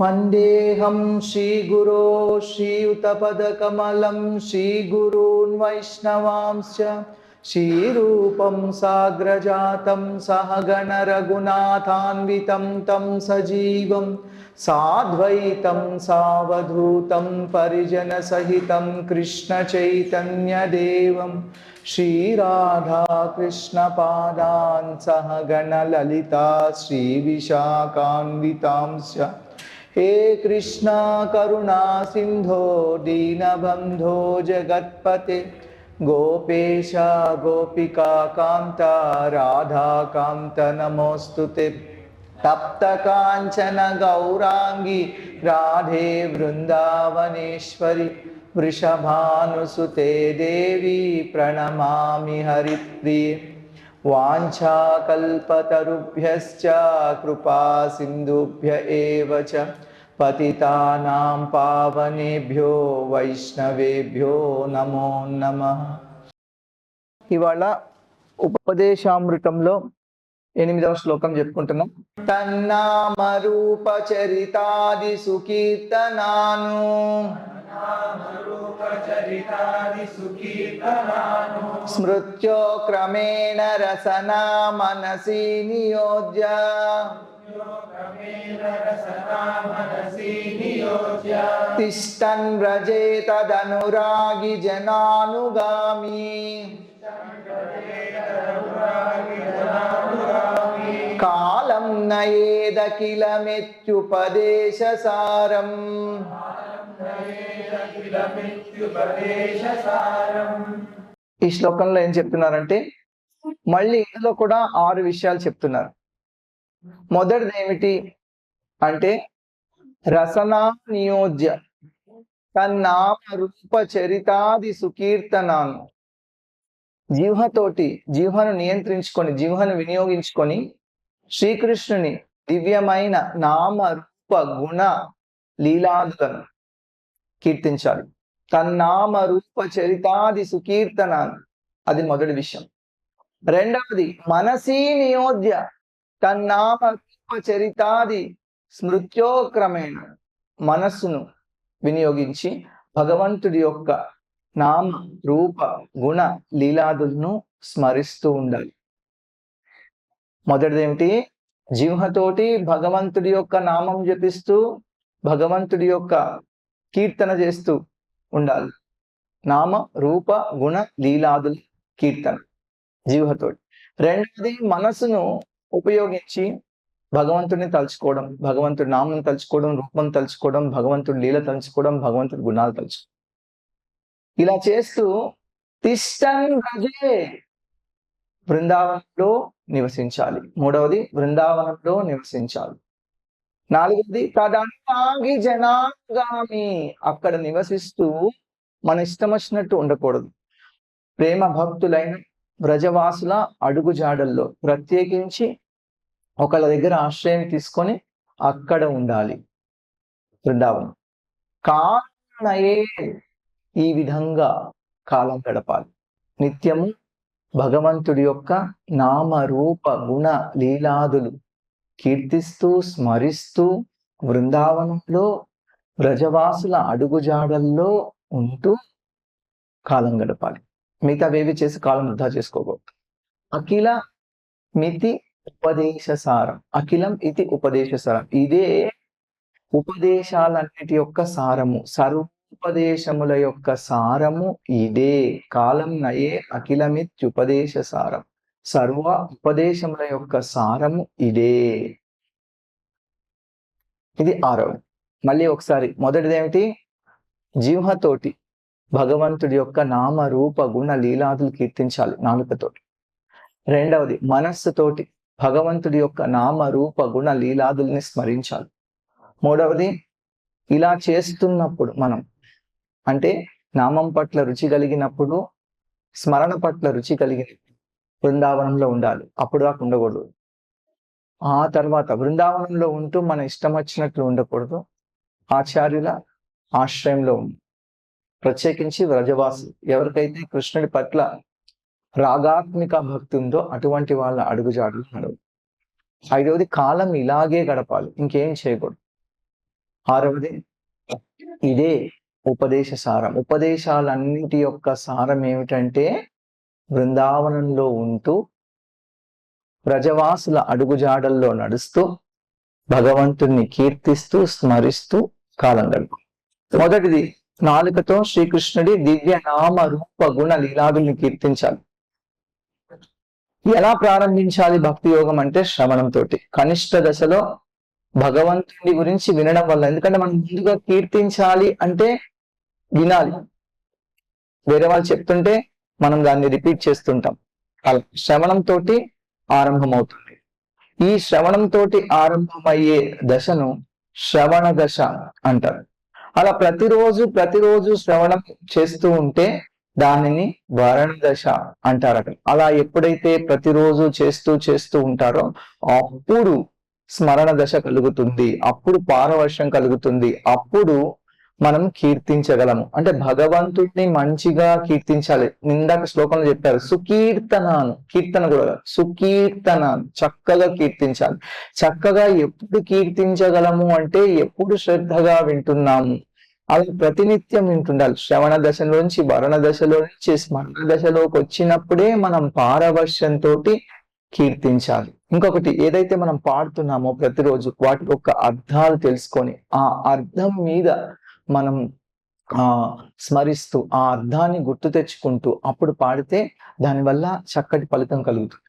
వందేహం శ్రీగురో శ్రీయుతపదకమలం శ్రీగురూన్ వైష్ణవాంశ్చ శ్రీరూపం సాగ్రజాతం సహగణ రఘునాథాన్వితం తం సజీవం సాద్వైతం సావధూతం పరిజన సహితం కృష్ణ చైతన్యదేవం శ్రీరాధా కృష్ణ పాదాన్ సహగణ లలితా శ్రీ విశాఖాన్వితాంశ్చ हे कृष्णा करुणा सिंधो दीनबंधो जगत्पते गोपेश गोपिका कांता राधा कांत नमोस्तुते तप्त कांचन गौरांगी राधे वृंदावनेश्वरी वृषभानुसुते देवी प्रणमामि हरिप्रिये वाञ्छाकल्पतरुभ्यश्च कृपा सिन्धुभ्य एव च पतितानां पावनेभ्यो వైష్ణవేభ్యో నమో నమః. ఇవాళ ఉపదేశామృతంలో 8వ శ్లోకం చెప్పుకుంటున్నాం. తన్నామ రూప చరితాది సుకీర్తనాను స్మృత్యో క్రమేణ రసనా మనసి నియోజ్య తిష్టన్ వ్రజే తదనురాగి జనానుగామి కాలం నయేద కిలమిత్యుపదేశసారం. ఈ శ్లోకంలో ఏం చెప్తున్నారంటే మళ్ళీ ఇందులో కూడా 6 విషయాలు చెప్తున్నారు. మొదటిది ఏమిటి అంటే రసనా నియోజ్య తన్నామ రూప చరితాది సుకీర్తనాను. జిహ్వతోటి జిహ్వను నియంత్రించుకొని జిహ్వను వినియోగించుకొని శ్రీకృష్ణుని దివ్యమైన నామ రూప గుణ లీలాదులను కీర్తించాలి. తన్నామ రూప చరితాది సుకీర్తనాన్ని, అది మొదటి విషయం. రెండవది మనసీ నియోజ్య తన్నామ రూప చరితాది స్మృత్యోక్రమేణ, మనస్సును వినియోగించి భగవంతుడి యొక్క నామ రూప గుణ లీలాదులను స్మరిస్తూ ఉండాలి. మొదటిది ఏమిటి? జిహ్వతోటి భగవంతుడి యొక్క నామం జపిస్తూ భగవంతుడి యొక్క కీర్తన చేస్తూ ఉండాలి. నామ రూప గుణ లీలాదుల కీర్తన జిహ్వతోటి. రెండవది మనసును ఉపయోగించి భగవంతుడిని తలుచుకోవడం, భగవంతుడి నామం తలుచుకోవడం, రూపం తలుచుకోవడం, భగవంతుడి లీల తలుచుకోవడం, భగవంతుడి గుణాలు తలుచుకోవడం. ఇలా చేస్తూ తిష్టన్ వ్రజే, బృందావనంలో నివసించాలి. మూడవది బృందావనంలో నివసించాలి. నాలుగవది తదనురాగి జనాగామి, అక్కడ నివసిస్తూ మన ఇష్టం వచ్చినట్టు ఉండకూడదు. ప్రేమ భక్తులైన వ్రజవాసుల అడుగుజాడల్లో ప్రత్యేకించి ఒకళ్ళ దగ్గర ఆశ్రయం తీసుకొని అక్కడ ఉండాలి. బృందావనం కారణయే, ఈ విధంగా కాలం గడపాలి. నిత్యము భగవంతుడి యొక్క నామ రూప గుణ లీలాదులు కీర్తిస్తూ స్మరిస్తూ బృందావనంలో వ్రజవాసుల అడుగుజాడల్లో ఉంటూ కాలం గడపాలి. మిగతావేవి చేసి కాలం వృధా చేసుకోకూడదు. అఖిల మితి ఉపదేశసారం, అఖిలం ఇది ఉపదేశసారం, ఇదే ఉపదేశాలన్నిటి యొక్క సారము, సర్వోపదేశముల యొక్క సారము ఇదే. కాలం నయే అఖిలమిత్యుపదేశ సారం, సర్వ ఉపదేశముల యొక్క సారము ఇదే. ఇది 6వది. మళ్ళీ ఒకసారి మొదటిది ఏమిటి? జిహ్వతోటి భగవంతుడి యొక్క నామ రూప గుణ లీలాదులు కీర్తించాలి నాలుకతోటి. రెండవది మనస్సుతోటి భగవంతుడి యొక్క నామ రూప గుణ లీలాదుల్ని స్మరించాలి. మూడవది ఇలా చేస్తున్నప్పుడు మనం, అంటే నామం పట్ల రుచి కలిగినప్పుడు, స్మరణ పట్ల రుచి కలిగినప్పుడు బృందావనంలో ఉండాలి. అప్పుడు దాకా ఉండకూడదు. ఆ తర్వాత బృందావనంలో ఉంటూ మన ఇష్టం వచ్చినట్లు ఉండకూడదు. ఆచార్యుల ఆశ్రయంలో ఉంది. ప్రత్యేకించి వ్రజవాసు, ఎవరికైతే కృష్ణుడి పట్ల రాగాత్మిక భక్తి ఉందో అటువంటి వాళ్ళ అడుగుజాడలు నడవు. 5వది కాలం ఇలాగే గడపాలి, ఇంకేం చేయకూడదు. ఆరవది ఇదే ఉపదేశ సారం. ఉపదేశాలన్నిటి యొక్క సారం ఏమిటంటే బృందావనంలో ఉంటూ బ్రజవాసుల అడుగుజాడల్లో నడుస్తూ భగవంతుణ్ణి కీర్తిస్తూ స్మరిస్తూ కాలం గడుపు. మొదటిది నాలుకతో శ్రీకృష్ణుడి దివ్య నామ రూప గుణ లీలాదుల్ని కీర్తించాలి. ఎలా ప్రారంభించాలి భక్తి యోగం అంటే శ్రవణంతో. కనిష్ట దశలో భగవంతుడి గురించి వినడం వల్ల, ఎందుకంటే మనం ముందుగా కీర్తించాలి అంటే వినాలి. వేరే వాళ్ళు చెప్తుంటే మనం దాన్ని రిపీట్ చేస్తుంటాం. అలా శ్రవణంతో ఆరంభమవుతుంది. ఈ శ్రవణంతో ఆరంభమయ్యే దశను శ్రవణ దశ అంటారు. అలా ప్రతిరోజు శ్రవణం చేస్తూ ఉంటే దానిని వరణ దశ అంటారట. అలా ఎప్పుడైతే ప్రతిరోజు చేస్తూ ఉంటారో అప్పుడు స్మరణ దశ కలుగుతుంది, అప్పుడు పారవర్షం కలుగుతుంది, అప్పుడు మనం కీర్తించగలము. అంటే భగవంతుడిని మంచిగా కీర్తించాలి. ఇందాక శ్లోకంలో చెప్పారు సుకీర్తనాను, కీర్తన కూడా సుకీర్తనాను, చక్కగా కీర్తించాలి. చక్కగా ఎప్పుడు కీర్తించగలము అంటే ఎప్పుడు శ్రద్ధగా వింటున్నాము, అలా ప్రతినిత్యం వింటుండాలి. శ్రవణ దశలోంచి వరణ దశలో నుంచి స్మరణ దశలోకి వచ్చినప్పుడే మనం పారవర్షంతో కీర్తించాలి. ఇంకొకటి, ఏదైతే మనం పాడుతున్నామో ప్రతిరోజు వాటి యొక్క అర్థాలు తెలుసుకొని ఆ అర్థం మీద మనం స్మరిస్తూ ఆ అర్థాన్ని గుర్తు తెచ్చుకుంటూ అప్పుడు పాడితే దానివల్ల చక్కటి ఫలితం కలుగుతుంది.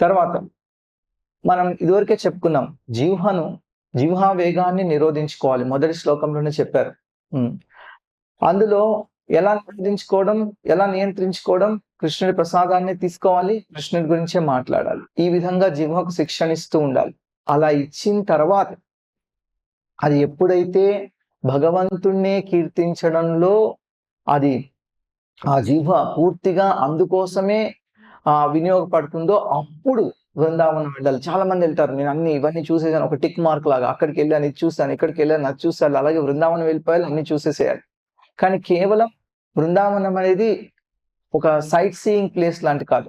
తర్వాత మనం ఇదివరకే చెప్పుకున్నాం, జిహ్వా వేగాన్ని నిరోధించుకోవాలి. మొదటి శ్లోకంలోనే చెప్పారు. అందులో ఎలా నియంత్రించుకోవడం, కృష్ణుడి ప్రసాదాన్ని తీసుకోవాలి, కృష్ణుడి గురించే మాట్లాడాలి. ఈ విధంగా జిహ్వకు శిక్షణ ఇస్తూ ఉండాలి. అలా ఇచ్చిన తర్వాత అది ఎప్పుడైతే భగవంతుణ్ణే కీర్తించడంలో అది ఆ జిహ్వ పూర్తిగా అందుకోసమే వినియోగపడుతుందో అప్పుడు బృందావనం వెళ్ళాలి. చాలా మంది వెళ్తారు, నేను ఇవన్నీ చూసేసాను, ఒక టిక్ మార్క్ లాగా, అక్కడికి వెళ్ళాను ఇది చూస్తాను, ఇక్కడికి వెళ్ళాను అది చూస్తాను, అలాగే బృందావనం వెళ్ళిపోయాలి, అన్ని చూసేసేయాలి. కానీ కేవలం బృందావనం అనేది ఒక సైట్ సీయింగ్ ప్లేస్ లాంటి కాదు.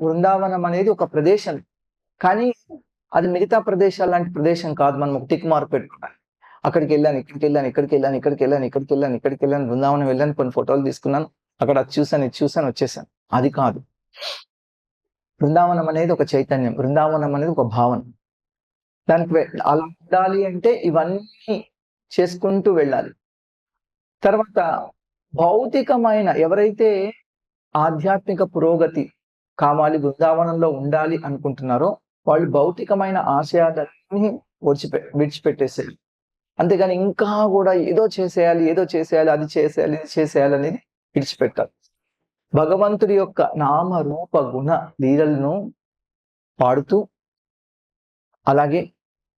బృందావనం అనేది ఒక ప్రదేశం, కానీ అది మిగతా ప్రదేశాల లాంటి ప్రదేశం కాదు. మనం ఒక టిక్ మార్క్ పెట్టుకోవాలి. అక్కడికి వెళ్ళాను, ఇక్కడికి వెళ్ళాను, బృందావనం వెళ్ళాను, కొన్ని ఫోటోలు తీసుకున్నాను, అక్కడ అది చూసాను, ఇది చూసాను, వచ్చేసాను. అది కాదు. బృందావనం అనేది ఒక చైతన్యం, బృందావనం అనేది ఒక భావన. దానికి అలా ఉండాలి అంటే ఇవన్నీ చేసుకుంటూ వెళ్ళాలి. తర్వాత భౌతికమైన ఎవరైతే ఆధ్యాత్మిక పురోగతి కావాలి, బృందావనంలో ఉండాలి అనుకుంటున్నారో వాళ్ళు భౌతికమైన ఆశయాలన్నీ విడిచిపెట్టేసేయాలి. అంతేగాని ఇంకా కూడా ఏదో చేసేయాలి, అది చేసేయాలి అనేది విడిచిపెట్టాలి. భగవంతుడి యొక్క నామ రూప గుణ లీలలను పాడుతూ అలాగే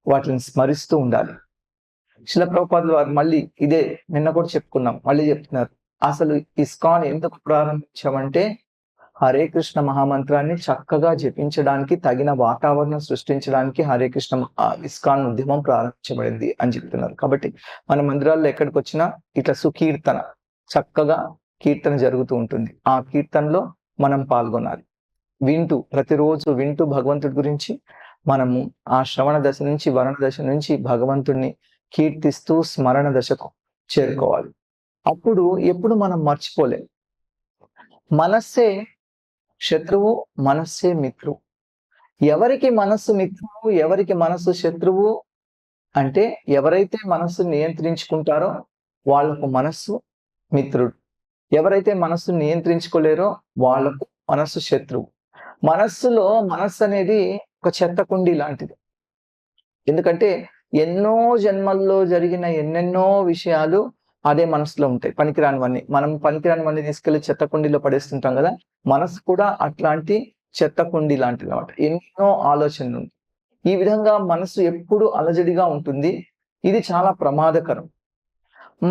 వాటిని స్మరిస్తూ ఉండాలి. శిల ప్రభుపాదుల వారు మళ్ళీ ఇదే నిన్న కూడా చెప్పుకున్నాం, మళ్ళీ చెప్తున్నారు. అసలు ఇస్కాన్ ఎందుకు ప్రారంభించామంటే హరే కృష్ణ మహామంత్రాన్ని చక్కగా జపించడానికి తగిన వాతావరణం సృష్టించడానికి హరే కృష్ణ ఇస్కాన్ ఉద్యమం ప్రారంభించబడింది అని చెప్తున్నారు. కాబట్టి మన మందిరాల్లో ఎక్కడికి వచ్చినా ఇట్లా సుకీర్తన, చక్కగా కీర్తన జరుగుతూ ఉంటుంది. ఆ కీర్తనలో మనం పాల్గొనాలి. ప్రతిరోజు వింటూ భగవంతుడి గురించి మనము ఆ శ్రవణ దశ నుంచి వరణ దశ నుంచి భగవంతుడిని కీర్తిస్తూ స్మరణ దశకు చేరుకోవాలి. అప్పుడు ఎప్పుడు మనం మర్చిపోలేం. మనస్సే శత్రువు, మనస్సే మిత్రువు. ఎవరికి మనస్సు మిత్రువు, ఎవరికి మనస్సు శత్రువు అంటే ఎవరైతే మనస్సు నియంత్రించుకుంటారో వాళ్లకు మనస్సు మిత్రుడు, ఎవరైతే మనస్సు నియంత్రించుకోలేరో వాళ్లకు మనస్సు శత్రువు. మనస్సు అనేది ఒక చెత్త కుండీ లాంటిది. ఎందుకంటే ఎన్నో జన్మల్లో జరిగిన ఎన్నెన్నో విషయాలు అదే మనసులో ఉంటాయి, పనికిరానివన్నీ. మనం పనికిరానివన్నీ తీసుకెళ్లి చెత్త కుండీలో పడేస్తుంటాం కదా, మనసు కూడా అట్లాంటి చెత్త కుండీ లాంటిది అన్నమాట. ఎన్నో ఆలోచనలు ఉంటాయి. ఈ విధంగా మనసు ఎప్పుడు అలజడిగా ఉంటుంది. ఇది చాలా ప్రమాదకరం.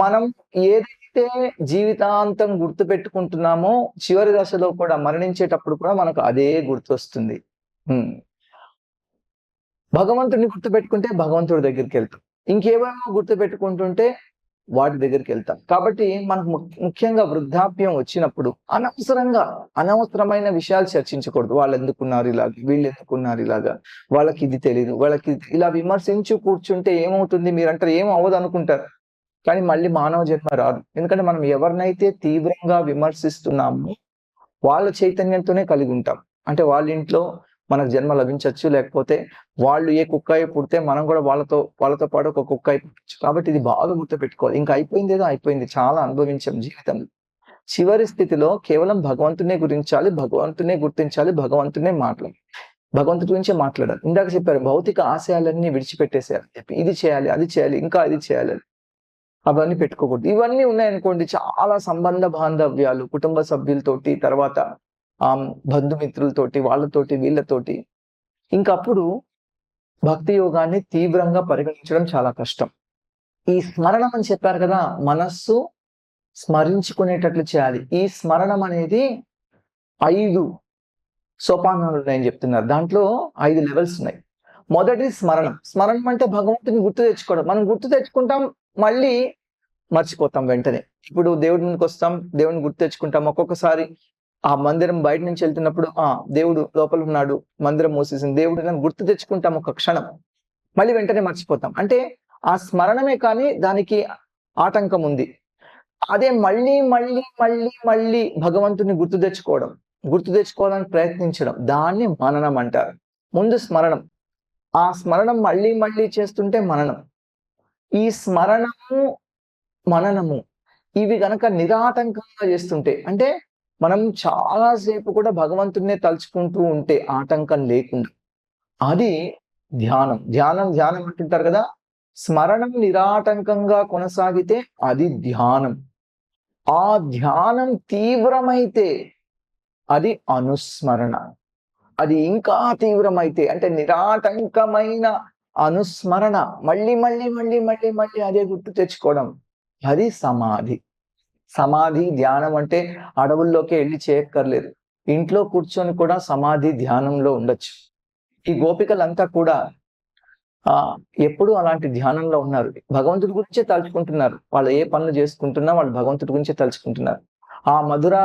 మనం ఏదైతే జీవితాంతం గుర్తు పెట్టుకుంటున్నామో చివరి దశలో కూడా మరణించేటప్పుడు కూడా మనకు అదే గుర్తొస్తుంది. భగవంతుడిని గుర్తుపెట్టుకుంటే భగవంతుడి దగ్గరికి వెళ్తాం. ఇంకేమేమో గుర్తు పెట్టుకుంటుంటే వాటి దగ్గరికి వెళ్తాం. కాబట్టి మనకు ముఖ్యంగా వృద్ధాప్యం వచ్చినప్పుడు అనవసరమైన విషయాలు చర్చించకూడదు. వాళ్ళు ఎందుకున్నారు ఇలాగ, వీళ్ళు ఎందుకున్నారు ఇలాగా, వాళ్ళకి ఇది తెలియదు, వాళ్ళకి ఇలా విమర్శించి కూర్చుంటే ఏమవుతుంది? మీరంటారు ఏం అవ్వదు అనుకుంటారు, కానీ మళ్ళీ మానవ జన్మ రాదు. ఎందుకంటే మనం ఎవరినైతే తీవ్రంగా విమర్శిస్తున్నామో వాళ్ళ చైతన్యంతోనే కలిగి ఉంటాం. అంటే వాళ్ళ ఇంట్లో మనకు జన్మ లభించవచ్చు, లేకపోతే వాళ్ళు ఏ కుక్క అయి పుడితే మనం కూడా వాళ్ళతో పాటు ఒక కుక్క అయి పుట్టచ్చు. కాబట్టి ఇది బాగా గుర్తుపెట్టుకోవాలి. ఇంకా అయిపోయింది ఏదో అయిపోయింది, చాలా అనుభవించాం జీవితంలో. చివరి స్థితిలో కేవలం భగవంతునే గురించాలి, భగవంతునే గుర్తించాలి, భగవంతుడి గురించే మాట్లాడాలి. ఇందాక చెప్పారు భౌతిక ఆశయాలన్నీ విడిచిపెట్టేసేయాలి చెప్పి, ఇది చేయాలి, అది చేయాలి, ఇంకా అది చేయాలి, అవన్నీ పెట్టుకోకూడదు. ఇవన్నీ ఉన్నాయనుకోండి, చాలా సంబంధ బాంధవ్యాలు కుటుంబ సభ్యులతోటి, తర్వాత బంధుమిత్రులతోటి, వాళ్ళతోటి, వీళ్ళతోటి, ఇంకప్పుడు భక్తి యోగాన్ని తీవ్రంగా పరిగణించడం చాలా కష్టం. ఈ స్మరణం అని చెప్పారు కదా, మనస్సు స్మరించుకునేటట్లు చేయాలి. ఈ స్మరణం అనేది 5 సోపానాలు ఉన్నాయని చెప్తున్నారు. దాంట్లో 5 లెవెల్స్ ఉన్నాయి. మొదటి స్మరణం అంటే భగవంతుని గుర్తు తెచ్చుకోవడం. మనం గుర్తు తెచ్చుకుంటాం, మళ్ళీ మర్చిపోతాం వెంటనే. ఇప్పుడు దేవుడి ముందుకు వస్తాం, దేవుడిని గుర్తు తెచ్చుకుంటాం. ఒక్కొక్కసారి ఆ మందిరం బయట నుంచి వెళ్తున్నప్పుడు దేవుడు లోపల ఉన్నాడు, మందిరం మూసేసింది, దేవుడు నన్ను గుర్తు తెచ్చుకుంటాం ఒక క్షణం, మళ్ళీ వెంటనే మర్చిపోతాం. అంటే ఆ స్మరణమే, కానీ దానికి ఆటంకం ఉంది. అదే మళ్ళీ మళ్ళీ మళ్ళీ మళ్ళీ భగవంతుని గుర్తు తెచ్చుకోవడానికి ప్రయత్నించడం, దాన్ని మననం అంటారు. ముందు స్మరణం, ఆ స్మరణం మళ్ళీ మళ్ళీ చేస్తుంటే మననం. ఈ స్మరణము మననము ఇవి గనక నిరాటంకంగా చేస్తుంటే, అంటే మనం చాలాసేపు కూడా భగవంతుడినే తలుచుకుంటూ ఉంటే ఆటంకం లేకుండా, అది ధ్యానం. ధ్యానం అంటుంటారు కదా, స్మరణం నిరాటంకంగా కొనసాగితే అది ధ్యానం. ఆ ధ్యానం తీవ్రమైతే అది అనుస్మరణ. అది ఇంకా తీవ్రమైతే, అంటే నిరాటంకమైన అనుస్మరణ, మళ్ళీ మళ్ళీ మళ్ళీ మళ్ళీ మళ్ళీ అదే గుర్తు తెచ్చుకోవడం, అది సమాధి ధ్యానం. అంటే అడవుల్లోకి వెళ్ళి చేయక్కర్లేదు, ఇంట్లో కూర్చొని కూడా సమాధి ధ్యానంలో ఉండొచ్చు. ఈ గోపికలంతా కూడా ఎప్పుడు అలాంటి ధ్యానంలో ఉన్నారు, భగవంతుడి గురించే తలుచుకుంటున్నారు. వాళ్ళు ఏ పనులు చేసుకుంటున్నా వాళ్ళు భగవంతుడి గురించే తలుచుకుంటున్నారు. ఆ మథురా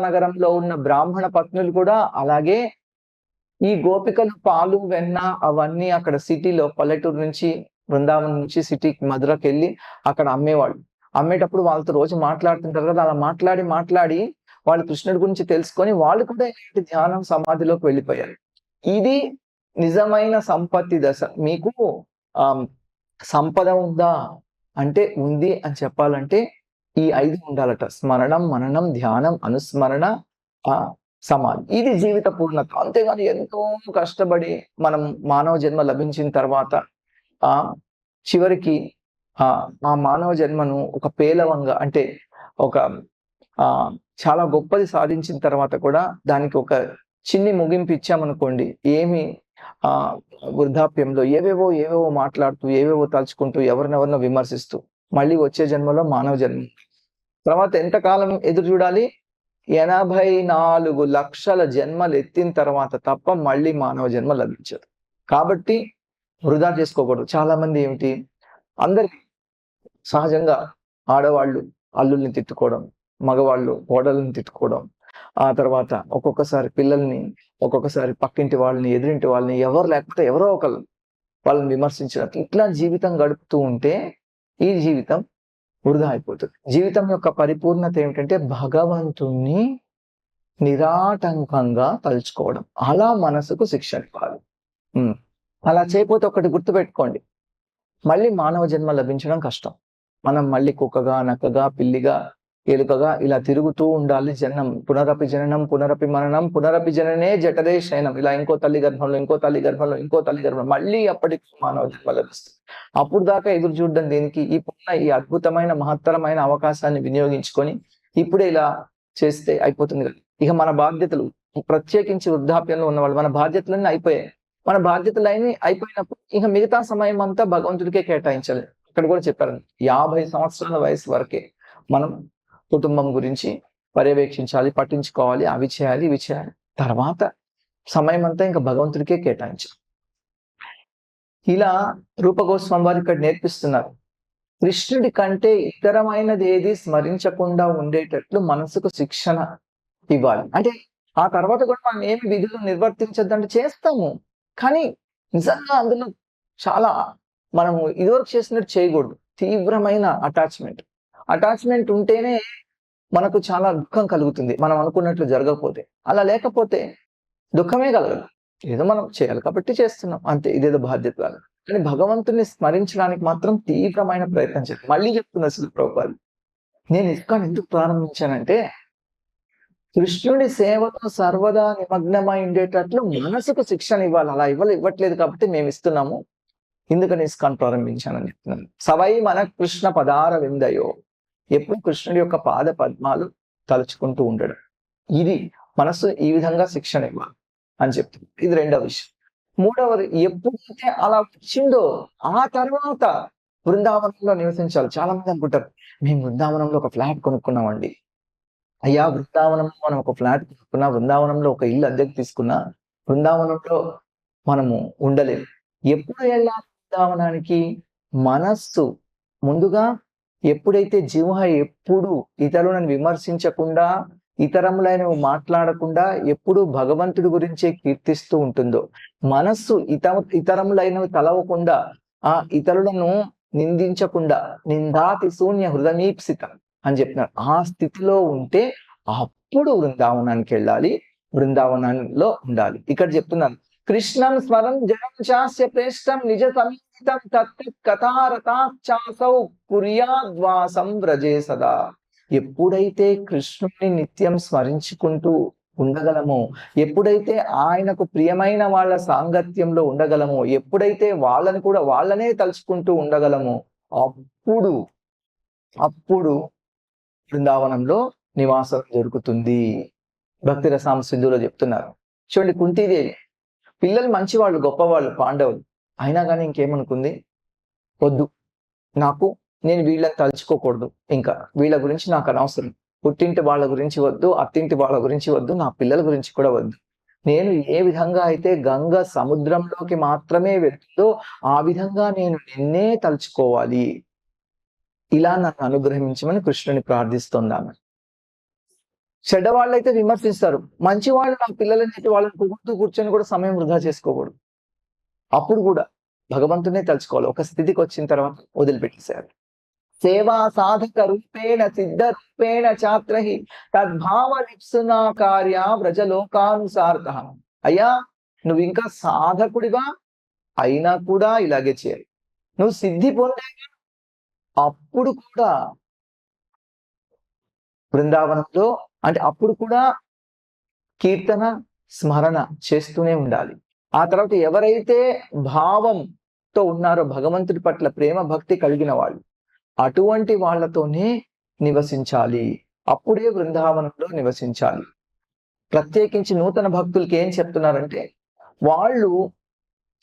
నగరంలో ఉన్న బ్రాహ్మణ పత్నులు కూడా అలాగే. ఈ గోపికలు పాలు, వెన్న అవన్నీ అక్కడ సిటీలో, పల్లెటూరు నుంచి, బృందావనం నుంచి సిటీకి మధురకి వెళ్ళి అక్కడ అమ్మేటప్పుడు వాళ్ళతో రోజు మాట్లాడుతుంటారు కదా, అలా మాట్లాడి వాళ్ళు కృష్ణుడి గురించి తెలుసుకొని వాళ్ళు కూడా ఇలాంటి ధ్యానం సమాధిలోకి వెళ్ళిపోయారు. ఇది నిజమైన సంపత్తి దశ. మీకు సంపద ఉందా అంటే ఉంది అని చెప్పాలంటే ఈ 5 ఉండాలట: స్మరణం, మననం, ధ్యానం, అనుస్మరణ, సమాధి. ఇది జీవిత పూర్ణత. అంతేగాని ఎంతో కష్టపడి మనం మానవ జన్మ లభించిన తర్వాత చివరికి ఆ మానవ జన్మను ఒక పేలవంగా, అంటే ఒక చాలా గొప్పది సాధించిన తర్వాత కూడా దానికి ఒక చిన్ని ముగింపు ఇచ్చామనుకోండి, ఏమి వృద్ధాప్యంలో ఏవేవో మాట్లాడుతూ, ఏవేవో తలుచుకుంటూ, ఎవరినెవరినో విమర్శిస్తూ, మళ్ళీ వచ్చే జన్మలో మానవ జన్మ. తర్వాత ఎంతకాలం ఎదురు చూడాలి? 84 లక్షల జన్మలు ఎత్తిన తర్వాత తప్ప మళ్ళీ మానవ జన్మ లభించదు. కాబట్టి వృధా చేసుకోకూడదు. చాలా మంది ఏమిటి, అందరికి సహజంగా ఆడవాళ్ళు అల్లుల్ని తిట్టుకోవడం, మగవాళ్ళు కోడల్ని తిట్టుకోవడం, ఆ తర్వాత ఒక్కొక్కసారి పిల్లల్ని, ఒక్కొక్కసారి పక్కింటి వాళ్ళని, ఎదురింటి వాళ్ళని, ఎవరు లేకపోతే ఎవరో ఒకళ్ళు వాళ్ళని విమర్శించడం, ఇట్లా జీవితం గడుపుతూ ఉంటే ఈ జీవితం వృధా అయిపోతుంది. జీవితం యొక్క పరిపూర్ణత ఏమిటంటే భగవంతుణ్ణి నిరాటంకంగా తలుచుకోవడం. అలా మనసుకు శిక్షణ ఇవ్వాలి. అలా చేయకపోతే ఒకటి గుర్తుపెట్టుకోండి, మళ్ళీ మానవ జన్మ లభించడం కష్టం. మనం మళ్ళీ కుక్కగా, నక్కగా, పిల్లిగా, ఎలుకగా ఇలా తిరుగుతూ ఉండాలి. పునరపి జననం, పునరపి మననం, పునరపి జననే జఠరే శయనం. ఇలా ఇంకో తల్లి గర్భంలో మళ్ళీ అప్పటికి మానవ జన్మ లభిస్తుంది. అప్పుడు దాకా ఎదురు చూడడం దేనికి? ఇప్పుడున్న ఈ అద్భుతమైన మహత్తరమైన అవకాశాన్ని వినియోగించుకొని ఇప్పుడే ఇలా చేస్తే అయిపోతుంది కదా. ఇక మన బాధ్యతలు, ప్రత్యేకించి వృద్ధాప్యంలో ఉన్న వాళ్ళు, మన బాధ్యతలన్నీ అయిపోయాయి. మన బాధ్యతలన్నీ అయిపోయినప్పుడు ఇక మిగతా సమయం అంతా భగవంతుడికే కేటాయించాలి. ఇక్కడ కూడా చెప్పారు, 50 సంవత్సరాల వయసు వరకే మనం కుటుంబం గురించి పర్యవేక్షించాలి, పట్టించుకోవాలి, అవి చేయాలి, ఇవి చేయాలి. తర్వాత సమయం అంతా ఇంకా భగవంతుడికే కేటాయించాలి. ఇలా రూప గోస్వామి వారు ఇక్కడ నేర్పిస్తున్నారు. కృష్ణుడి కంటే ఇతరమైనది ఏది స్మరించకుండా ఉండేటట్లు మనసుకు శిక్షణ ఇవ్వాలి. అంటే ఆ తర్వాత కూడా మనం ఏమి విధులు నిర్వర్తించద్దంటే చేస్తాము, కానీ నిజంగా అందులో చాలా మనము ఇదివరకు చేసినట్టు చేయకూడదు. తీవ్రమైన అటాచ్మెంట్ ఉంటేనే మనకు చాలా దుఃఖం కలుగుతుంది, మనం అనుకున్నట్లు జరగకపోతే. అలా లేకపోతే దుఃఖమే కలగదు. ఏదో మనం చేయాలి కాబట్టి చేస్తున్నాం అంతే, ఇదేదో బాధ్యత కాదు. కానీ భగవంతుని స్మరించడానికి మాత్రం తీవ్రమైన ప్రయత్నం చేయాలి. మళ్ళీ చెప్తున్నా శిల ప్రభుపాదులు, నేను ఇస్కాన్ ఎందుకు ప్రారంభించానంటే కృష్ణుడి సేవతో సర్వదా నిమగ్నమై ఉండేటట్లు మనసుకు శిక్షణ ఇవ్వాలి. అలా ఇవ్వట్లేదు కాబట్టి మేము ఇస్తున్నాము, ఎందుకని ఇస్కాన్ ప్రారంభించానని చెప్తున్నాను. సవై మన కృష్ణ పదార విందయో, ఎప్పుడు కృష్ణుడి యొక్క పాద పద్మాలు తలుచుకుంటూ ఉండడం, ఇది మనసు ఈ విధంగా శిక్షణ ఇవ్వాలి అని చెప్తుంది. ఇది రెండవ విషయం. మూడవది, ఎప్పుడైతే అలా వచ్చిందో ఆ తర్వాత బృందావనంలో నివసించాలి. చాలా మంది అనుకుంటారు, మేము బృందావనంలో ఒక ఫ్లాట్ కొనుక్కున్నామండి. అయ్యా, బృందావనంలో మనం ఒక ఫ్లాట్ కొనుక్కున్నా, బృందావనంలో ఒక ఇల్లు అద్దెకు తీసుకున్నా, బృందావనంలో మనము ఉండలేము. ఎప్పుడు వెళ్ళాలి బృందావనానికి? మనస్సు ముందుగా ఎప్పుడైతే జిహ్వ ఎప్పుడు ఇతరులను విమర్శించకుండా, ఇతరములైనవి మాట్లాడకుండా, ఎప్పుడు భగవంతుడి గురించే కీర్తిస్తూ ఉంటుందో, మనస్సు ఇతరములైనవి తలవకుండా, ఆ ఇతరులను నిందించకుండా, నిందాతి శూన్య హృదయీప్సితం అని చెప్పినారు. ఆ స్థితిలో ఉంటే అప్పుడు బృందావనానికి వెళ్ళాలి, బృందావనంలో ఉండాలి. ఇక్కడ చెప్తున్నాను, కృష్ణం స్మరం జనం చాస్య ప్రేష్టం నిజ సమీతం తత్ కథారతాచాసౌ కుర్యాద్వాసం వ్రజే సదా. ఎప్పుడైతే కృష్ణుని నిత్యం స్మరించుకుంటూ ఉండగలమో, ఎప్పుడైతే ఆయనకు ప్రియమైన వాళ్ళ సాంగత్యంలో ఉండగలమో, ఎప్పుడైతే వాళ్ళనే తలుచుకుంటూ ఉండగలమో, అప్పుడు బృందావనంలో నివాసం జరుగుతుంది. భక్తి రసామ సింధులో చెప్తున్నారు. చూడండి, కుంతీదేవి పిల్లలు మంచివాళ్ళు, గొప్పవాళ్ళు, పాండవులు, అయినా కానీ ఇంకేమనుకుంది, వద్దు, నేను వీళ్ళని తలుచుకోకూడదు, ఇంకా వీళ్ళ గురించి నాకు అనవసరం, పుట్టింటి వాళ్ళ గురించి వద్దు, అత్తింటి వాళ్ళ గురించి వద్దు, నా పిల్లల గురించి కూడా వద్దు. నేను ఏ విధంగా అయితే గంగ సముద్రంలోకి మాత్రమే వెళ్తుందో ఆ విధంగా నేను నిన్నే తలుచుకోవాలి, ఇలా నన్ను అనుగ్రహించమని కృష్ణుని ప్రార్థిస్తున్నాను. చెడ్డవాళ్ళైతే విమర్శిస్తారు, మంచి వాళ్ళు నా పిల్లలని చెప్పి వాళ్ళని పొగుడుతూ కూర్చొని కూడా సమయం వృధా చేసుకోకూడదు. అప్పుడు కూడా భగవంతునే తలుచుకోవాలి. ఒక స్థితికి వచ్చిన తర్వాత వదిలిపెట్టేశారు. సేవా సాధక రూపేణ సిద్ధ రూపేణ చాత్రహి తద్భావ లిప్సునా కార్య వ్రజలోకానుసార్త. అయ్యా, నువ్వు ఇంకా సాధకుడిగా అయినా కూడా ఇలాగే చేయాలి. నువ్వు సిద్ధి పొందాక అప్పుడు కూడా బృందావనంలో, అంటే అప్పుడు కూడా కీర్తన స్మరణ చేస్తూనే ఉండాలి. ఆ తర్వాత ఎవరైతే భావంతో ఉన్నారో, భగవంతుడి పట్ల ప్రేమ భక్తి కలిగిన వాళ్ళు, అటువంటి వాళ్ళతోనే నివసించాలి. అప్పుడే బృందావనంలో నివసించాలి. ప్రత్యేకించి నూతన భక్తులకి ఏం చెప్తున్నారంటే, వాళ్ళు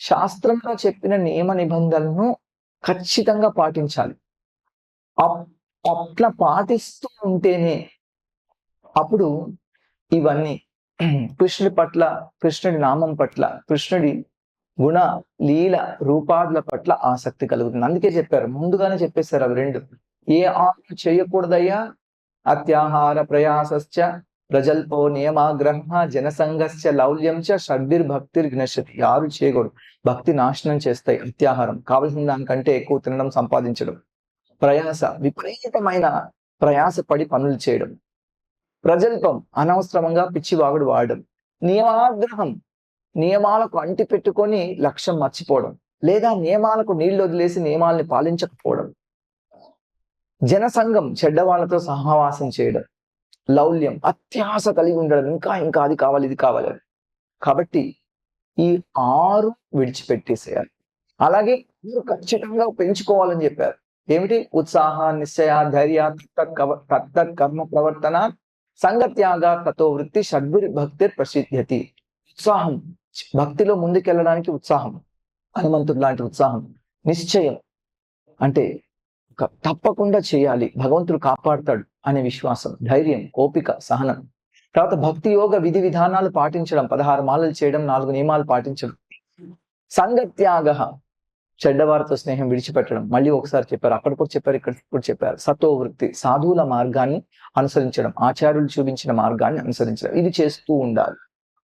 శాస్త్రంలో చెప్పిన నియమ నిబంధనలను ఖచ్చితంగా పాటించాలి. అట్లా పాటిస్తూ ఉంటేనే అప్పుడు ఇవన్నీ కృష్ణుడి పట్ల, కృష్ణుడి నామం పట్ల, కృష్ణుడి గుణ లీల రూపాదుల పట్ల ఆసక్తి కలుగుతుంది. అందుకే చెప్పారు, ముందుగానే చెప్పేశారు అవి రెండు. ఏ ఆరు చేయకూడదయ్యా? అత్యాహార ప్రయాసశ్చ ప్రజల్పో నియమాగ్రహ జనసంఘశ్చ లౌల్యంచ షడ్భిర్భక్తిర్ జ్ఞశతి. ఆరు చేయకూడదు, భక్తి నాశనం చేస్తాయి. అత్యాహారం, కావలసిన దానికంటే ఎక్కువ తినడం, సంపాదించడం. ప్రయాస, విపరీతమైన ప్రయాస పడి పనులు చేయడం. ప్రజల్పం, అనవసరంగా పిచ్చివాగుడు వాడడం. నియమాగ్రహం, నియమాలకు అంటి పెట్టుకొని లక్ష్యం మర్చిపోవడం, లేదా నియమాలకు నీళ్లు వదిలేసి నియమాల్ని పాలించకపోవడం. జనసంఘం, చెడ్డవాళ్లతో సహవాసం చేయడం. లౌల్యం, అత్యాస కలిగి ఉండడం, ఇంకా అది కావాలి, ఇది కావాలి. కాబట్టి ఈ 6 విడిచిపెట్టేసేయాలి. అలాగే మీరు ఖచ్చితంగా పెంచుకోవాలని చెప్పారు. ఏమిటి? ఉత్సాహ, నిశ్చయ, ధైర్య, తత్తత్ కర్మ ప్రవర్తన, సంగత్యాగ, తతో వృత్తి, షడ్భిర్ భక్తిర్ ప్రసిద్ధ్యతి. ఉత్సాహం, భక్తిలో ముందుకెళ్ళడానికి ఉత్సాహం, హనుమంతుడు లాంటి ఉత్సాహం. నిశ్చయం అంటే తప్పకుండా చేయాలి, భగవంతుడు కాపాడుతాడు అనే విశ్వాసం. ధైర్యం, ఓపిక, సహనం. తర్వాత భక్తి యోగ విధి విధానాలు పాటించడం, 16 మాలలు చేయడం, 4 నియమాలు పాటించడం. సంగత్యాగ, చెడ్డవారితో స్నేహం విడిచిపెట్టడం, మళ్ళీ ఒకసారి చెప్పారు, అక్కడ కూడా చెప్పారు, ఇక్కడ కూడా చెప్పారు. సతో వృత్తి, సాధువుల మార్గాన్ని అనుసరించడం, ఆచార్యులు చూపించిన మార్గాన్ని అనుసరించడం, ఇది చేస్తూ ఉండాలి.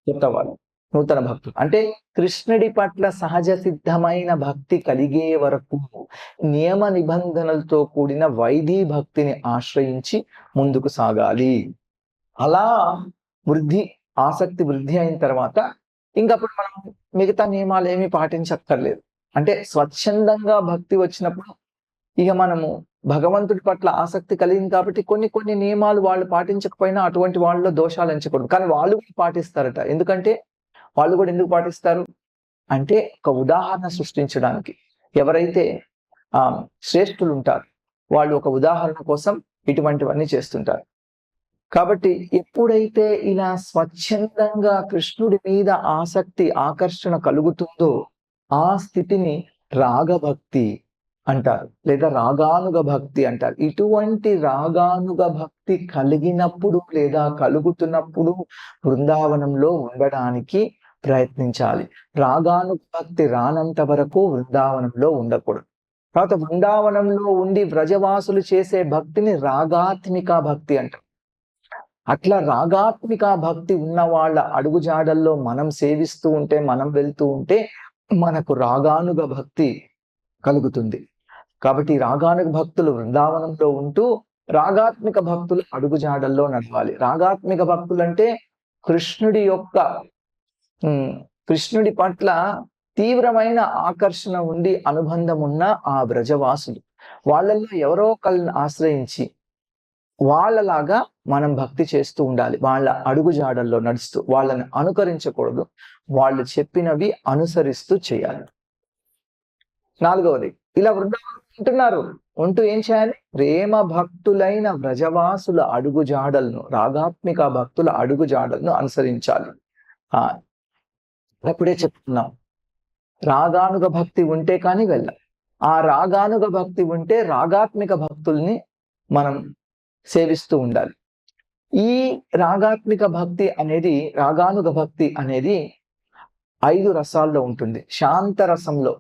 కొత్త వాళ్ళు, నూతన భక్తులు అంటే కృష్ణుడి పట్ల సహజ సిద్ధమైన భక్తి కలిగే వరకు నియమ నిబంధనలతో కూడిన వైదీ భక్తిని ఆశ్రయించి ముందుకు సాగాలి. అలా ఆసక్తి వృద్ధి అయిన తర్వాత ఇంకప్పుడు మనం మిగతా నియమాలు ఏమీ పాటించక్కర్లేదు. అంటే స్వచ్ఛందంగా భక్తి వచ్చినప్పుడు ఇక మనము భగవంతుడి పట్ల ఆసక్తి కలిగింది కాబట్టి కొన్ని నియమాలు వాళ్ళు పాటించకపోయినా అటువంటి వాళ్ళలో దోషాలు ఎంచకూడదు. కానీ వాళ్ళు కూడా పాటిస్తారట. ఎందుకంటే వాళ్ళు కూడా ఎందుకు పాటిస్తారు అంటే ఒక ఉదాహరణ సృష్టించడానికి. ఎవరైతే శ్రేష్ఠులు ఉంటారు వాళ్ళు ఒక ఉదాహరణ కోసం ఇటువంటివన్నీ చేస్తుంటారు. కాబట్టి ఎప్పుడైతే ఇలా స్వచ్ఛందంగా కృష్ణుడి మీద ఆసక్తి ఆకర్షణ కలుగుతుందో ఆ స్థితిని రాగభక్తి అంటారు, లేదా రాగానుగ భక్తి అంటారు. ఇటువంటి రాగానుగ భక్తి కలిగినప్పుడు లేదా కలుగుతున్నప్పుడు బృందావనంలో ఉండడానికి ప్రయత్నించాలి. రాగానుగ భక్తి రానంత వరకు బృందావనంలో ఉండకూడదు. తర్వాత బృందావనంలో ఉండి వ్రజవాసులు చేసే భక్తిని రాగాత్మిక భక్తి అంటారు. అట్లా రాగాత్మిక భక్తి ఉన్న వాళ్ళ అడుగుజాడల్లో మనం సేవిస్తూ ఉంటే, మనం వెళ్తూ ఉంటే మనకు రాగానుగ భక్తి కలుగుతుంది. కాబట్టి రాగానుగ భక్తులు బృందావనంలో ఉంటూ రాగాత్మిక భక్తులు అడుగుజాడల్లో నడవాలి. రాగాత్మిక భక్తులు అంటే కృష్ణుడి పట్ల తీవ్రమైన ఆకర్షణ ఉండి అనుబంధం ఉన్న ఆ బ్రజవాసులు, వాళ్ళల్లో ఎవరో ఒకళ్ళని ఆశ్రయించి వాళ్ళలాగా మనం భక్తి చేస్తూ ఉండాలి. వాళ్ళ అడుగుజాడల్లో నడుస్తూ, వాళ్ళని అనుకరించకూడదు, వాళ్ళు చెప్పినవి అనుసరిస్తూ చేయాలి. నాలుగవది, ఇలా బృందావనం ఉంటున్నారు, ఉంటూ ఏం చేయాలి? ప్రేమ భక్తులైన వ్రజవాసుల అడుగుజాడలను, రాగాత్మిక భక్తుల అడుగుజాడలను అనుసరించాలి. అప్పుడే చెప్తున్నాం, రాగానుగ భక్తి ఉంటే కానీ వెళ్ళాలి. ఆ రాగానుగ భక్తి ఉంటే రాగాత్మిక భక్తుల్ని మనం సేవిస్తూ ఉండాలి. ఈ రాగాత్మిక భక్తి అనేది, రాగానుగ భక్తి అనేది 5 రసాల్లో ఉంటుంది. శాంతరసంలో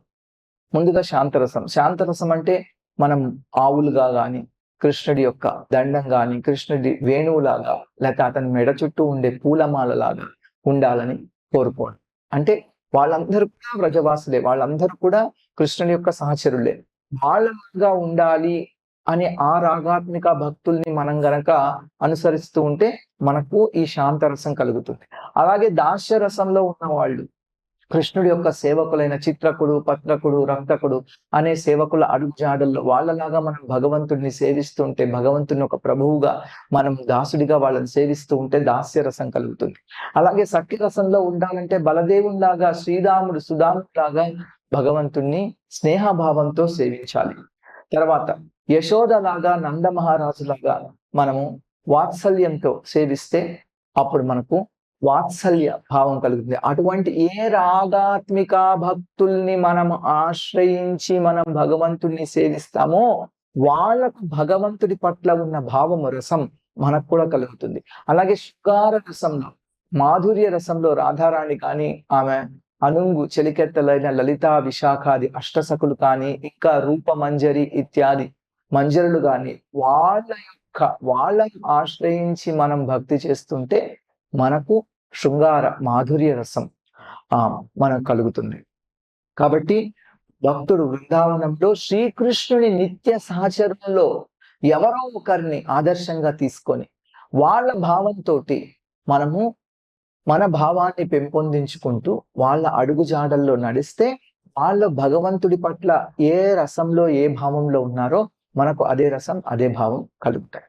ముందుగా శాంతరసం అంటే మనం ఆవులుగా గాని, కృష్ణుడి యొక్క దండం గాని, కృష్ణుడి వేణువులాగా, లేకపోతే అతని మెడ చుట్టూ ఉండే పూలమాలలాగా ఉండాలని కోరుకోండి. అంటే వాళ్ళందరూ కూడా వ్రజవాసులే, వాళ్ళందరూ కూడా కృష్ణుని యొక్క సహచరులే. వాళ్ళగా ఉండాలి అని ఆ రాగాత్మిక భక్తుల్ని మనం గనక అనుసరిస్తూ ఉంటే మనకు ఈ శాంతరసం కలుగుతుంది. అలాగే దాస్యరసంలో ఉన్న వాళ్ళు, కృష్ణుడి యొక్క సేవకులైన చిత్రకుడు, పత్రకుడు, రక్తకుడు అనే సేవకుల అడుగుజాడల్లో వాళ్ళలాగా మనం భగవంతుడిని సేవిస్తుంటే, భగవంతుని ఒక ప్రభువుగా మనం దాసుడిగా వాళ్ళని సేవిస్తూ ఉంటే దాస్యరసం కలుగుతుంది. అలాగే సఖ్యరసంలో ఉండాలంటే బలదేవునిలాగా, శ్రీరాముడు సుధాములాగా భగవంతుణ్ణి స్నేహభావంతో సేవించాలి. తర్వాత యశోదలాగా, నంద మహారాజులాగా మనము వాత్సల్యంతో సేవిస్తే అప్పుడు మనకు వాత్సల్య భావం కలుగుతుంది. అటువంటి ఏ రాగాత్మిక భక్తుల్ని మనం ఆశ్రయించి మనం భగవంతుడిని సేవిస్తామో వాళ్ళకు భగవంతుడి పట్ల ఉన్న భావము, రసం మనకు కూడా కలుగుతుంది. అలాగే శృంగార రసంలో, మాధుర్య రసంలో రాధారాణి కానీ, ఆమె అనుంగు చెలికెత్తలైన లలితా విశాఖాది అష్టసకులు కానీ, ఇంకా రూపమంజరి ఇత్యాది మంజరులు కానీ, వాళ్ళని ఆశ్రయించి మనం భక్తి చేస్తుంటే మనకు శృంగార మాధుర్య రసం మనకు కలుగుతుంది. కాబట్టి భక్తుడు బృందావనంలో శ్రీకృష్ణుని నిత్య సహచరులలో ఎవరో ఒకరిని ఆదర్శంగా తీసుకొని వాళ్ళ భావంతో మనము మన భావాన్ని పెంపొందించుకుంటూ వాళ్ళ అడుగుజాడల్లో నడిస్తే వాళ్ళ భగవంతుడి పట్ల ఏ రసంలో ఏ భావంలో ఉన్నారో మనకు అదే రసం అదే భావం కలుగుతాయి.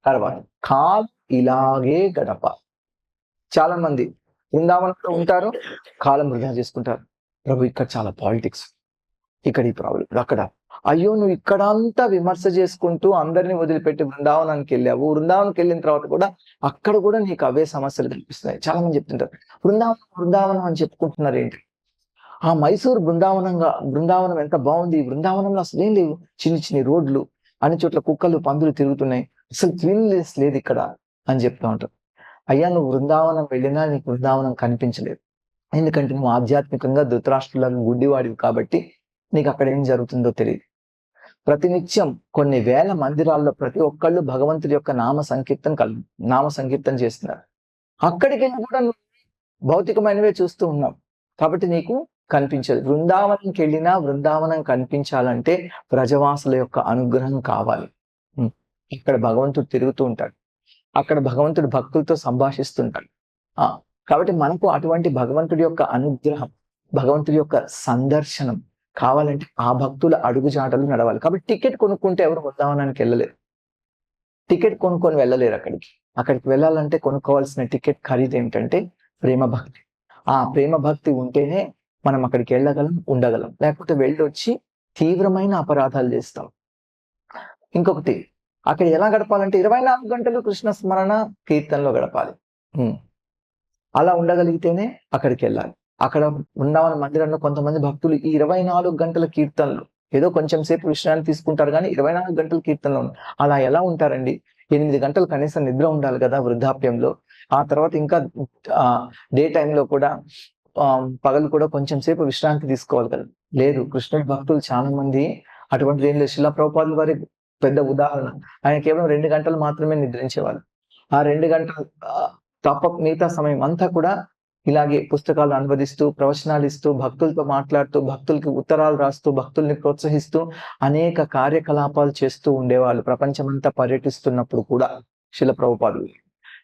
తర్వాత కాలం ఇలాగే గడప. చాలా మంది బృందావనంలో ఉంటారు, కాలం వృధా చేసుకుంటారు. ప్రభు ఇక్కడ చాలా పాలిటిక్స్, ఇక్కడ ఈ ప్రాబ్లం, అక్కడ అయ్యో నువ్వు ఇక్కడంతా విమర్శ చేసుకుంటూ అందరినీ వదిలిపెట్టి బృందావనానికి వెళ్ళావు. బృందావనానికి వెళ్ళిన తర్వాత కూడా అక్కడ కూడా నీకు అవే సమస్యలు కనిపిస్తున్నాయి. చాలా మంది చెప్తుంటారు బృందావనం అని చెప్పుకుంటున్నారు ఏంటి? ఆ మైసూరు బృందావనం ఎంత బాగుంది, బృందావనంలో అసలు ఏం లేవు, చిన్ని రోడ్లు, అన్ని చోట్ల కుక్కలు పందులు తిరుగుతున్నాయి, అసలు క్లీన్లెస్ లేదు ఇక్కడ అని చెప్తూ ఉంటారు. అయ్యా నువ్వు బృందావనం వెళ్ళినా నీకు బృందావనం కనిపించలేదు, ఎందుకంటే నువ్వు ఆధ్యాత్మికంగా ధృతరాష్ట్రులకు గుడ్డివాడివి కాబట్టి నీకు అక్కడ ఏం జరుగుతుందో తెలియదు. ప్రతినిత్యం కొన్ని వేల మందిరాల్లో ప్రతి ఒక్కళ్ళు భగవంతుడి యొక్క నామ సంకీర్తన చేస్తున్నారు. అక్కడికి వెళ్ళి కూడా నువ్వు భౌతికమైనవే చూస్తూ ఉన్నావు కాబట్టి నీకు కనిపించదు. బృందావనంకి వెళ్ళినా బృందావనం కనిపించాలంటే ప్రజవాసుల యొక్క అనుగ్రహం కావాలి. ఇక్కడ భగవంతుడు తిరుగుతూ ఉంటాడు, అక్కడ భగవంతుడు భక్తులతో సంభాషిస్తుంటాడు. కాబట్టి మనకు అటువంటి భగవంతుడి యొక్క అనుగ్రహం, భగవంతుడి యొక్క సందర్శనం కావాలంటే ఆ భక్తుల అడుగుజాటలు నడవాలి. కాబట్టి టికెట్ కొనుక్కుంటే ఎవరు బృందావనానికి వెళ్ళలేరు, టికెట్ కొనుక్కొని వెళ్ళలేరు. అక్కడికి వెళ్ళాలంటే కొనుక్కోవాల్సిన టికెట్ ఖరీదు ఏమిటంటే ప్రేమ భక్తి. ఆ ప్రేమ భక్తి ఉంటేనే మనం అక్కడికి వెళ్ళగలం, ఉండగలం. లేకపోతే వెళ్ళొచ్చి తీవ్రమైన అపరాధాలు చేస్తాం. ఇంకొకటి, అక్కడ ఎలా గడపాలంటే 24 గంటలు కృష్ణ స్మరణ కీర్తనలో గడపాలి. అలా ఉండగలిగితేనే అక్కడికి వెళ్ళాలి. అక్కడ బృందావన మందిరంలో కొంతమంది భక్తులు ఈ 24 గంటల కీర్తనలు ఏదో కొంచెం సేపు విశ్రాంతి తీసుకుంటారు, కానీ 24 గంటల కీర్తనలో అలా ఎలా ఉంటారండి? 8 గంటలు కనీసం నిద్ర ఉండాలి కదా వృద్ధాప్యంలో. ఆ తర్వాత ఇంకా డే టైంలో కూడా పగలు కూడా కొంచెం సేపు విశ్రాంతి తీసుకోవాలి కదా. లేదు, కృష్ణుడి భక్తులు చాలా మంది అటువంటి ఏం లేదు. శిలా ప్రభుపాదుల వారి పెద్ద ఉదాహరణ. ఆయన కేవలం 2 గంటలు మాత్రమే నిద్రించేవాళ్ళు. ఆ 2 గంటలు తప్ప మిగతా సమయం అంతా కూడా ఇలాగే పుస్తకాలు అనువదిస్తూ, ప్రవచనాలు ఇస్తూ, భక్తులతో మాట్లాడుతూ, భక్తులకి ఉత్తరాలు రాస్తూ, భక్తుల్ని ప్రోత్సహిస్తూ అనేక కార్యకలాపాలు చేస్తూ ఉండేవాళ్ళు ప్రపంచమంతా పర్యటిస్తున్నప్పుడు కూడా శిల ప్రభుపాదులు.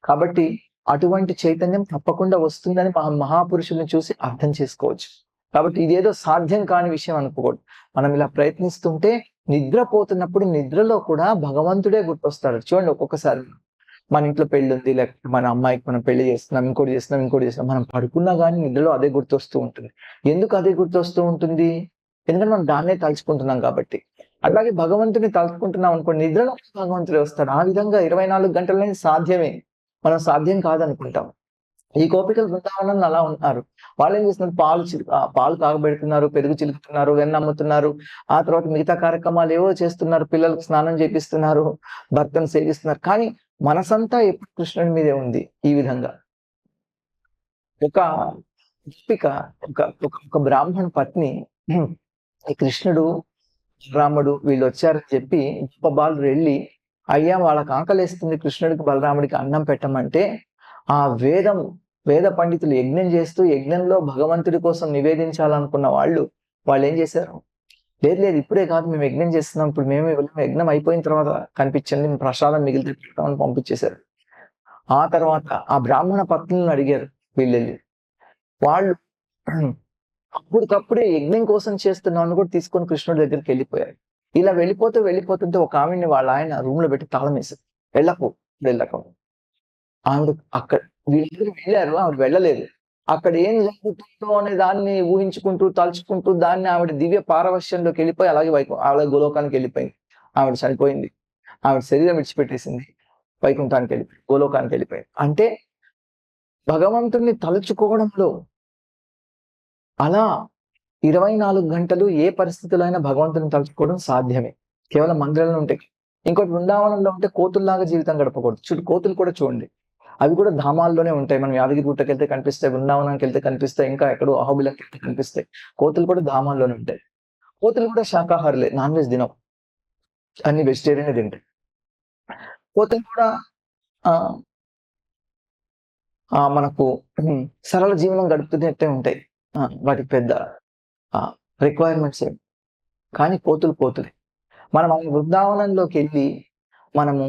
కాబట్టి అటువంటి చైతన్యం తప్పకుండా వస్తుందని మహాపురుషుల్ని చూసి అర్థం చేసుకోవచ్చు. కాబట్టి ఇదేదో సాధ్యం కాని విషయం అనుకోకూడదు. మనం ఇలా ప్రయత్నిస్తుంటే నిద్రపోతున్నప్పుడు నిద్రలో కూడా భగవంతుడే గుర్తొస్తాడు. చూడండి, ఒక్కొక్కసారి మన ఇంట్లో పెళ్లి ఉంది, లేకపోతే మన అమ్మాయికి మనం పెళ్లి చేస్తున్నాం, ఇంకోటి చేస్తున్నాం, మనం పడుకున్నా కానీ నిద్రలో అదే గుర్తొస్తూ ఉంటుంది. ఎందుకు అదే గుర్తొస్తూ ఉంటుంది? ఎందుకంటే మనం దాన్నే తలుచుకుంటున్నాం కాబట్టి. అలాగే భగవంతుని తలుచుకుంటున్నాం అనుకోండి, నిద్రలో భగవంతుడే వస్తాడు. ఆ విధంగా 24 గంటలనే సాధ్యమే, మనం సాధ్యం కాదనుకుంటాం. ఈ గోపికలు బృందావనంలో అలా ఉన్నారు. వాళ్ళు ఏం చేస్తున్నారు? పాలు కాగబెడుతున్నారు, పెరుగు చిలుకుతున్నారు, వెన్న అమ్ముతున్నారు, ఆ తర్వాత మిగతా కార్యక్రమాలు ఏవో చేస్తున్నారు, పిల్లలకు స్నానం చేపిస్తున్నారు, భర్తను సేవిస్తున్నారు. కానీ మనసంతా ఎప్పుడు కృష్ణుడి మీదే ఉంది. ఈ విధంగా ఒక గోపిక, ఒక బ్రాహ్మణ పత్ని ఈ కృష్ణుడు బలరాముడు వీళ్ళు వచ్చారని చెప్పి గోపబాలుడు వెళ్ళి, అయ్యా వాళ్ళకి ఆకలేస్తుంది, కృష్ణుడికి బలరాముడికి అన్నం పెట్టమంటే ఆ వేద పండితులు యజ్ఞం చేస్తూ యజ్ఞంలో భగవంతుడి కోసం నివేదించాలనుకున్న వాళ్ళు ఏం చేశారు? లేదు ఇప్పుడే కాదు, మేము యజ్ఞం చేస్తున్నాం, ఇప్పుడు మేము యజ్ఞం అయిపోయిన తర్వాత కనిపించండి, మేము ప్రసాదం మిగిలితే పెడతామని పంపించేశారు. ఆ తర్వాత ఆ బ్రాహ్మణ పత్నులను అడిగారు వీళ్ళెళ్ళి, వాళ్ళు అప్పటికప్పుడే యజ్ఞం కోసం చేస్తున్నామని కూడా తీసుకొని కృష్ణుడి దగ్గరికి వెళ్ళిపోయారు. ఇలా వెళ్ళిపోతుంటే ఒక ఆవిడ్ని వాళ్ళ ఆయన రూమ్ లో పెట్టి తాళం వేశారు. వెళ్ళకు. ఆవిడ అక్కడ వీళ్ళిద్దరు వెళ్ళారు, ఆవిడ వెళ్ళలేదు. అక్కడ ఏం జరుగుతుందో అనే దాన్ని ఊహించుకుంటూ, తలుచుకుంటూ, దాన్ని ఆవిడ దివ్య పారవశ్యంలోకి వెళ్ళిపోయి అలాగే గోలోకానికి వెళ్ళిపోయింది. ఆవిడ చనిపోయింది, ఆవిడ శరీరం విడిచిపెట్టేసింది, వైకుంఠానికి వెళ్ళిపోయి గోలోకానికి వెళ్ళిపోయింది. అంటే భగవంతుడిని తలుచుకోవడంలో అలా 24 గంటలు ఏ పరిస్థితుల్లో అయినా భగవంతుని తలుచుకోవడం సాధ్యమే. కేవలం మందిరంలో ఉంటే. ఇంకోటి, బృందావనంలో ఉంటే కోతుల్లాగా జీవితం గడపకూడదు. కోతులు కూడా చూడండి, అవి కూడా ధామాల్లోనే ఉంటాయి. మనం యాదగిరి గుట్టకి వెళ్తే కనిపిస్తాయి, బృందావనానికి వెళ్తే కనిపిస్తాయి, ఇంకా ఎక్కడో అహోబిలంకి వెళ్తే కనిపిస్తాయి. కోతులు కూడా ధామాల్లోనే ఉంటాయి. కోతులు కూడా శాకాహారులే, నాన్ వెజ్ తినవు, అన్ని వెజిటేరియన్ తింటాయి. కోతులు కూడా మనకు సరళ జీవనం గడుపుతున్నట్టే ఉంటాయి. వాటికి పెద్ద రిక్వైర్మెంట్స్ ఏమి. కానీ కోతులే. మనం బృందావనంలోకి వెళ్ళి మనము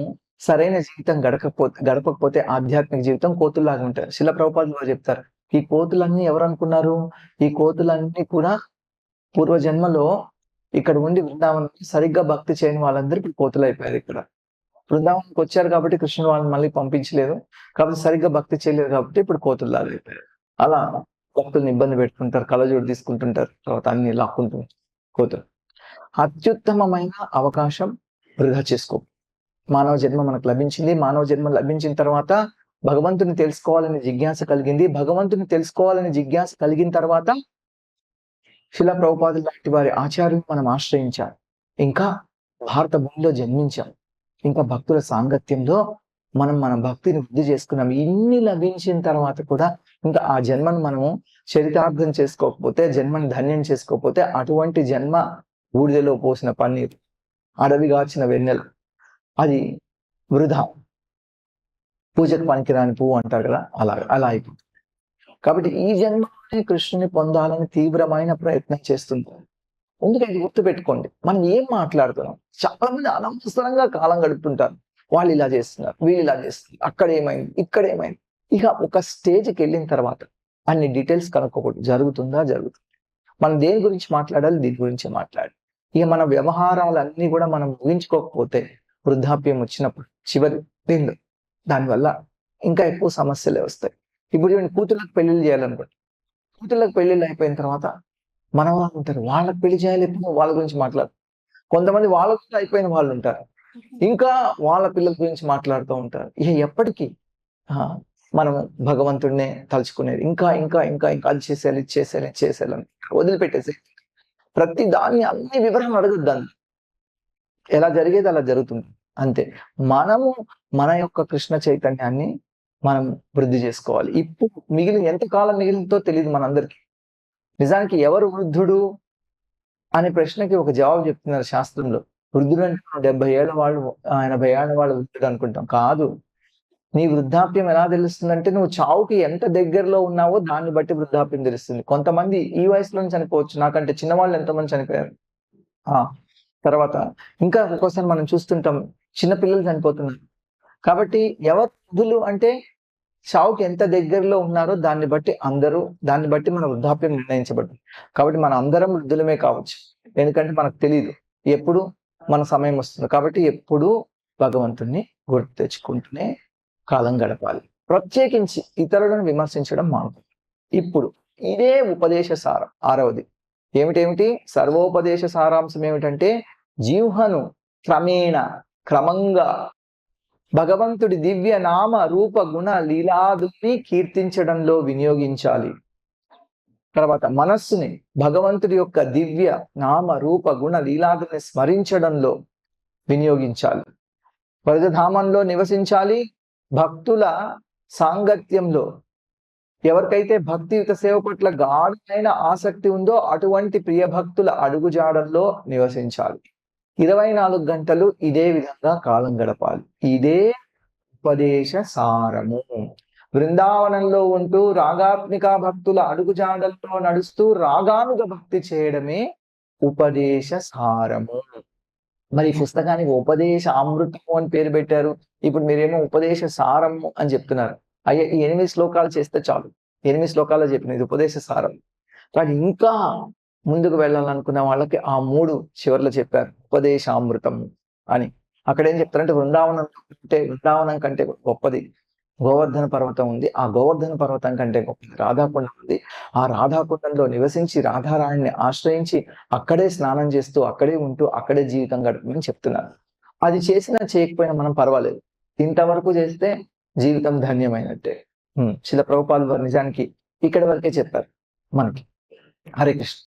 సరైన జీవితం గడపకపోతే ఆధ్యాత్మిక జీవితం కోతుల్లాగా ఉంటారు. శిల ప్రభుపాదులు వారు చెప్తారు, ఈ కోతులన్నీ ఎవరు అనుకున్నారు? ఈ కోతులన్నీ కూడా పూర్వజన్మలో ఇక్కడ ఉండి బృందావనం సరిగ్గా భక్తి చేయని వాళ్ళందరూ ఇప్పుడు కోతులు అయిపోయారు. ఇక్కడ బృందావనంకి వచ్చారు కాబట్టి కృష్ణుడు వాళ్ళని మళ్ళీ పంపించలేదు, కాబట్టి సరిగ్గా భక్తి చేయలేదు కాబట్టి ఇప్పుడు కోతుల్లాగా అయిపోయారు. అలా భక్తుల్ని ఇబ్బంది పెట్టుకుంటారు, కళ్ళజోడు తీసుకుంటుంటారు, తర్వాత అన్ని లాక్కుంటుంటారు కోతులు. అత్యుత్తమమైన అవకాశం వృధా చేసుకో. మానవ జన్మ మనకు లభించింది. మానవ జన్మ లభించిన తర్వాత భగవంతుని తెలుసుకోవాలని జిజ్ఞాస కలిగింది. భగవంతుని తెలుసుకోవాలని జిజ్ఞాస కలిగిన తర్వాత శిల ప్రభుపాదులు లాంటి వారి ఆచార్యులు మనం ఆశ్రయించాం. ఇంకా భారత భూమిలో జన్మించాం. ఇంకా భక్తుల సాంగత్యంలో మనం మన భక్తిని వృద్ధి చేసుకున్నాం. ఇన్ని లభించిన తర్వాత కూడా ఇంకా ఆ జన్మను మనము చరితార్థం చేసుకోకపోతే, జన్మను ధన్యం చేసుకోకపోతే, అటువంటి జన్మ బూడిదలో పోసిన పన్నీరు, అడవిగాచిన వెన్నెల, అది వృధా, పూజకు పనికిరాని పువ్వు అంటారు కదా, అలా అయిపోతుంది. కాబట్టి ఈ జన్మలోనే కృష్ణుని పొందాలని తీవ్రమైన ప్రయత్నం చేస్తుంది. ఎందుకంటే ఇది గుర్తుపెట్టుకోండి, మనం ఏం మాట్లాడుతున్నాం. చాలా మంది అనవసరంగా కాలం గడుపుతుంటారు. వాళ్ళు ఇలా చేస్తున్నారు, వీళ్ళు ఇలా చేస్తున్నారు, అక్కడ ఏమైంది, ఇక్కడ ఏమైంది. ఇక ఒక స్టేజ్కి వెళ్ళిన తర్వాత అన్ని డీటెయిల్స్ కనుక్కోకూడదు. జరుగుతుందా? జరుగుతుంది. మనం దేని గురించి మాట్లాడాలి? దీని గురించి మాట్లాడాలి. ఇక మన వ్యవహారాలన్నీ కూడా మనం ముగించుకోకపోతే వృద్ధాప్యం వచ్చినప్పుడు చివరి నిండు దానివల్ల ఇంకా ఎక్కువ సమస్యలే వస్తాయి. ఇప్పుడు కూతుళ్ళకి పెళ్లిళ్ళు చేయాలనుకోండి. కూతుళ్ళకి పెళ్లిళ్ళు అయిపోయిన తర్వాత మన వాళ్ళు ఉంటారు, వాళ్ళకి పెళ్లి చేయాలి, ఎప్పుడు వాళ్ళ గురించి మాట్లాడు. కొంతమంది వాళ్ళ గురించి అయిపోయిన వాళ్ళు ఉంటారు, ఇంకా వాళ్ళ పిల్లల గురించి మాట్లాడుతూ ఉంటారు. ఇక ఎప్పటికీ మనం భగవంతుడినే తలుచుకునేది, ఇంకా ఇంకా ఇంకా ఇంకా అది చేసేయాలి, ఇది చేసేయాలి, చేసేయాలని వదిలిపెట్టేసి ప్రతి దాన్ని అన్ని వివరాలు అడగద్దాన్ని. ఎలా జరిగేది అలా జరుగుతుంది అంతే. మనము మన యొక్క కృష్ణ చైతన్యాన్ని మనం వృద్ధి చేసుకోవాలి. ఇప్పుడు ఎంతకాలం మిగిలిందో తెలియదు మనందరికీ. నిజానికి ఎవరు వృద్ధుడు అనే ప్రశ్నకి ఒక జవాబు చెప్తున్నారు శాస్త్రంలో. వృద్ధుడు అంటే 70 ఏళ్ల వాళ్ళు, 80 ఏళ్ల వాళ్ళు వృద్ధుడు అనుకుంటాం. కాదు. నీ వృద్ధాప్యం ఎలా తెలుస్తుందంటే, నువ్వు చావుకి ఎంత దగ్గరలో ఉన్నావో దాన్ని బట్టి వృద్ధాప్యం తెలుస్తుంది. కొంతమంది ఈ వయసులో చనిపోవచ్చు. నాకంటే చిన్నవాళ్ళు ఎంతమంది చనిపోయారు. తర్వాత ఇంకా ఒక్కోసారి మనం చూస్తుంటాం, చిన్నపిల్లలు చనిపోతున్నారు. కాబట్టి ఎవరు వృద్ధులు అంటే చావుకి ఎంత దగ్గరలో ఉన్నారో దాన్ని బట్టి మన వృద్ధాప్యం నిర్ణయించబడుతుంది. కాబట్టి మన అందరం వృద్ధులమే కావచ్చు. ఎందుకంటే మనకు తెలియదు ఎప్పుడు మన సమయం వస్తుంది. కాబట్టి ఎప్పుడూ భగవంతుణ్ణి గుర్తు తెచ్చుకుంటూనే కాలం గడపాలి. ప్రత్యేకించి ఇతరులను విమర్శించడం మానుకోవాలి. ఇప్పుడు ఇదే ఉపదేశ సారం. 6వది ఏమిటేమిటి? సర్వోపదేశ సారాంశం ఏమిటంటే, జీవను క్రమంగా భగవంతుడి దివ్య నామ రూప గుణ లీలాదుల్ని కీర్తించడంలో వినియోగించాలి. తర్వాత మనస్సుని భగవంతుడి యొక్క దివ్య నామ రూప గుణ లీలాదుల్ని స్మరించడంలో వినియోగించాలి. వ్రజధామంలో నివసించాలి. భక్తుల సాంగత్యంలో, ఎవరికైతే భక్తియుత సేవ పట్ల గాఢమైన ఆసక్తి ఉందో అటువంటి ప్రియ భక్తుల అడుగుజాడల్లో నివసించాలి. 24 గంటలు ఇదే విధంగా కాలం గడపాలి. ఇదే ఉపదేశ సారము. బృందావనంలో ఉంటూ రాగాత్మిక భక్తుల అడుగుజాడల్లో నడుస్తూ రాగానుగ భక్తి చేయడమే ఉపదేశ సారము. మరి ఈ పుస్తకానికి ఉపదేశ అమృతము అని పేరు పెట్టారు. ఇప్పుడు మీరేమో ఉపదేశ సారము అని చెప్తున్నారు. అయ్యా, ఈ 8 శ్లోకాలు చేస్తే చాలు. 8 శ్లోకాలు చెప్పిన ఇది ఉపదేశ సారం. కానీ ఇంకా ముందుకు వెళ్ళాలనుకున్న వాళ్ళకి ఆ 3 చివర్లో చెప్పారు ఉపదేశామృతం అని. అక్కడ ఏం చెప్తారంటే, బృందావనం కంటే గొప్పది గోవర్ధన పర్వతం ఉంది. ఆ గోవర్ధన పర్వతం కంటే గొప్పది రాధాకుండం ఉంది. ఆ రాధాకుండంలో నివసించి రాధారాణిని ఆశ్రయించి అక్కడే స్నానం చేస్తూ, అక్కడే ఉంటూ, అక్కడే జీవితం గడపమని చెప్తున్నారు. అది చేసినా చేయకపోయినా మనం పర్వాలేదు. ఇంతవరకు చేస్తే జీవితం ధన్యమైనట్టే. శిల ప్రభుపాదులు నిజానికి ఇక్కడి వరకే చెప్పారు మనకి. హరే కృష్ణ.